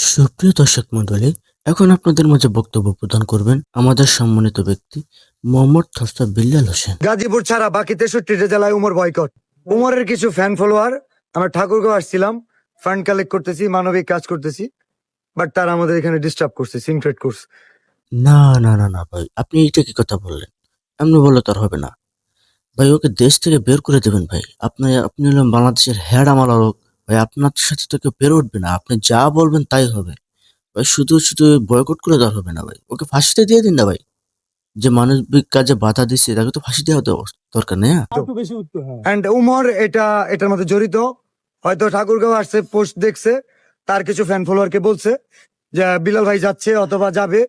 সুপ্রিয় দর্শক মণ্ডলী, এখন আপনাদের মাঝে বক্তব্য প্রদান করবেন আমাদের সম্মানিত ব্যক্তি মোহাম্মদ থরসা বিল্লাল হোসেন। গাজীপুর ছাড়া বাকি 63টা জেলায় উমর বয়কট। উমরের কিছু ফ্যান ফলোয়ার আমরা ঠাকুরগাঁও আসছিলাম, ফান্ড কালেক্ট করতেছি, মানবিক কাজ করতেছি, বাট তারা আমাদের এখানে ডিস্টার্ব করছে, সিনক্রেট করছে। না না না না ভাই, আপনি এটা কি কথা বললেন? এমনি বললে তো আর হবে না ভাই, ওকে দেশ থেকে বের করে দেবেন ভাই। আপনি হলেন বাংলাদেশের হেড আমার লোক ভাই, আপনার সাথে তো কেউ পেরে উঠবে না। আপনি যা বলবেন তাই হবে ভাই, শুধু শুধু বয়কট করে দেওয়া হবে না ভাই, ওকে ফাঁসিতে দিয়ে দিন না ভাই। যে মানবিক কাজে বাধা দিচ্ছে তাকে তো ফাঁসি দেওয়া দরকার নেই। এন্ড উমর এটার মধ্যে জড়িত। হয়তো ঠাকুরগাঁও আসছে, পোস্ট দেখছে, তার কিছু ফ্যান ফলোয়ারকে বলছে যে বিলাল ভাই যাচ্ছে অথবা যাবে,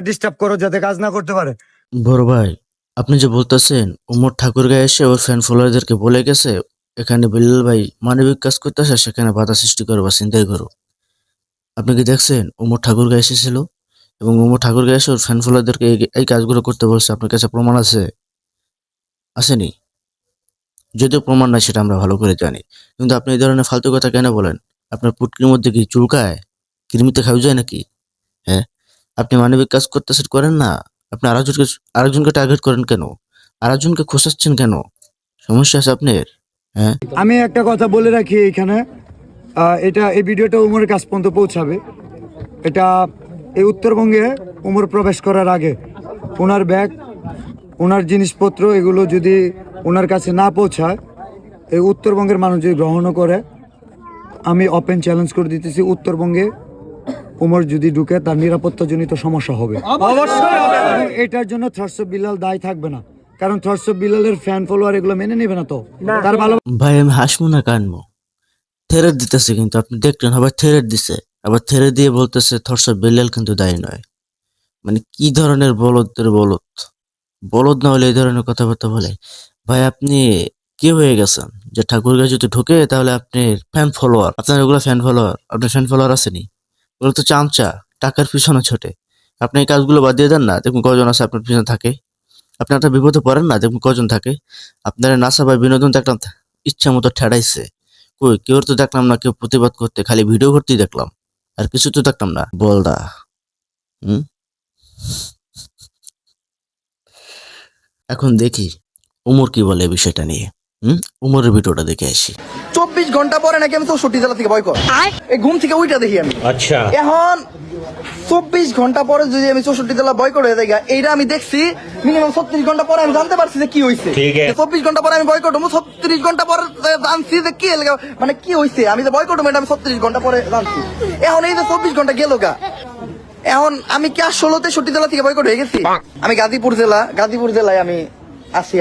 ডিস্টার্ব করো যাতে কাজ না করতে পারে। বড় ভাই, আপনি যে বলতেছেন উমর ঠাকুরগাঁও এসে ওর ফ্যান ফলোয়ারদেরকে বলে গেছে এখানে বিল্লাল ভাই মানবিক কাজ করতেছে, সেখানে বাধা সৃষ্টি করো বা চিন্তাই করো। আপনি কি দেখছেন উমর ঠাকুরগাঁও এসেছিল এবং উমর ঠাকুরগাঁও এসে ওর ফ্যান ফলোয়ারদেরকে এই কাজগুলো করতে বলছে? আপনার কাছে প্রমাণ আছে? আসেনি? যদিও প্রমাণ নাই সেটা আমরা ভালো করে জানি, কিন্তু আপনি এই ধরনের ফালতু কথা কেন বলেন? আপনার পুটকির মধ্যে কি চুলকায়? কৃমিতে খাওয়া যায় নাকি? হ্যাঁ, আপনি মানবিক কাজ করতেছেন, করেন না। আপনি আরেকজনকে টার্গেট করেন কেন? আরেকজনকে খোঁচাচ্ছেন কেন? সমস্যা আছে আপনার? হ্যাঁ, আমি একটা কথা বলে রাখি এখানে, এই ভিডিওটা উমরের কাছ পর্যন্ত পৌঁছাবে। এটা এই উত্তরবঙ্গে উমর প্রবেশ করার আগে ওনার ব্যাগ, ওনার জিনিসপত্র এগুলো যদি ওনার কাছে না পৌঁছায়, এই উত্তরবঙ্গের মানুষ যদি গ্রহণও করে, আমি ওপেন চ্যালেঞ্জ করে দিতেছি, উত্তরবঙ্গে উমর যদি ঢুকে তার নিরাপত্তাজনিত সমস্যা হবে। এবং এটার জন্য থরসব বিল্লাল দায়ী থাকবে না, কারণ থরসব বিল্লালের ফ্যান ফলোয়ার এগুলো মেনে নেবে না। তো তার ভালো ভাই আমি হাসবো না কানবো? থেরেট দিতেছে, কিন্তু আপনি দেখলেন আবার থেরেট দিছে, আবার থেরে দিয়ে বলতেছে থরসব বিল্লাল কিন্তু দায়ী নয়। মানে কি ধরনের বলদের বলদ! বলদ না হলে এই ধরনের কথাবার্তা বলে? ভাই আপনি কি হয়ে গেছেন যে ঠাকুরগাঁও যদি ঢুকে তাহলে আপনি ফ্যান ফলোয়ার, আপনার ওগুলো ফ্যান ফলোয়ার, আপনার ফ্যান ফলোয়ার আসেনি? ওগুলো তো চামচা, টাকার পিছনে ছোটে। আপনি এই কাজগুলো বাদ দিয়ে দেন না, দেখুন কজন আছে আপনার পিছনে থাকে। আপনি একটা বিপদে পড়েন না, দেখুন কজন থাকে। আপনারা নাসা ভাই বিনোদন দেখলাম ইচ্ছা মতো ঠেড়াইছে, কই কেউ তো দেখলাম না কেউ প্রতিবাদ করতে, খালি ভিডিও করতেই দেখলাম, আর কিছু তো দেখলাম না। বলদা হুম এখন দেখি উমর কি বলে এই বিষয়টা নিয়ে। উমরের ভিডিওটা দেখে আসি। 24 ঘন্টা পরে নাকি আমি 64 জেলা থেকে বয়কট, এই ঘুম থেকে ওইটা দেখি আমি। আচ্ছা, এখন 24 ঘন্টা পরে যদি আমি 64 জেলা বয়কট হয়ে যাই, এইটা আমি দেখছি মিনিমাম 36 ঘন্টা পরে আমি জানতে পারছি যে কি হয়েছে। 24 ঘন্টা পরে আমি বয়কট হবো, 36 ঘন্টা পরে জানছি যে কি মানে কি হয়েছে। আমি যে বয়কট হবো এটা আমি 36 ঘন্টা পরে জানছি। এখন এই যে 24 ঘন্টা গেল গা, এখন আমি কি আর 16-63 জেলা থেকে বয়কট হয়ে গেছি? আমি গাজীপুর জেলায় আমি আছি।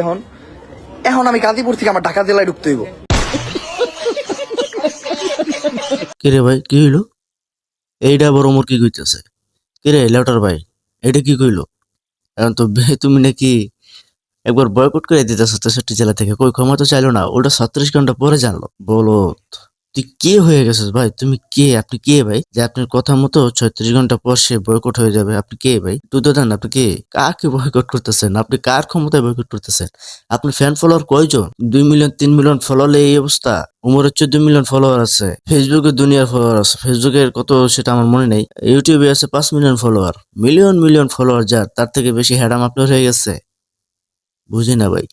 এখন আমি গাজীপুর থেকে আমার ঢাকা জেলায় ঢুকতে হইব। কিরে ভাই কি হইলো? এইটা বড় উমর কি কইতেছে? কিরে লেটার ভাই, এইটা কি কইলো? এখন তো তুমি নাকি একবার বয়কট করে দিতেছ 63 জেলা থেকে, কই ক্ষমা তো চাইলো না, ওটা 36 ঘন্টা পরে জানলো। বলো তুই কে হয়ে গেছিস ভাই? তুমি কে? আপনি কে ভাই যে আপনার কথা মতো 36 ঘন্টা পর সে বয়কট হয়ে যাবে? আপনি কে ভাই? তুই তো দেন, আপনি কে? কাকে বয়কট করতেছেন? আপনি কার ক্ষমতায় বয়কট করতেছেন? আপনার ফ্যান ফলোয়ার কয়জন? 2 মিলিয়ন 3 মিলিয়ন ফলোয়ার এই অবস্থা? উমরের 14 মিলিয়ন ফলোয়ার আছে, ফেসবুকে দুনিয়ার ফলোয়ার আছে, ফেসবুকের কত সেটা আমার মনে নেই, ইউটিউবে আছে 5 million follower, million million follower, যার তার থেকে বেশি হ্যাডাম আপনার হয়ে গেছে। বুঝি না ভাই।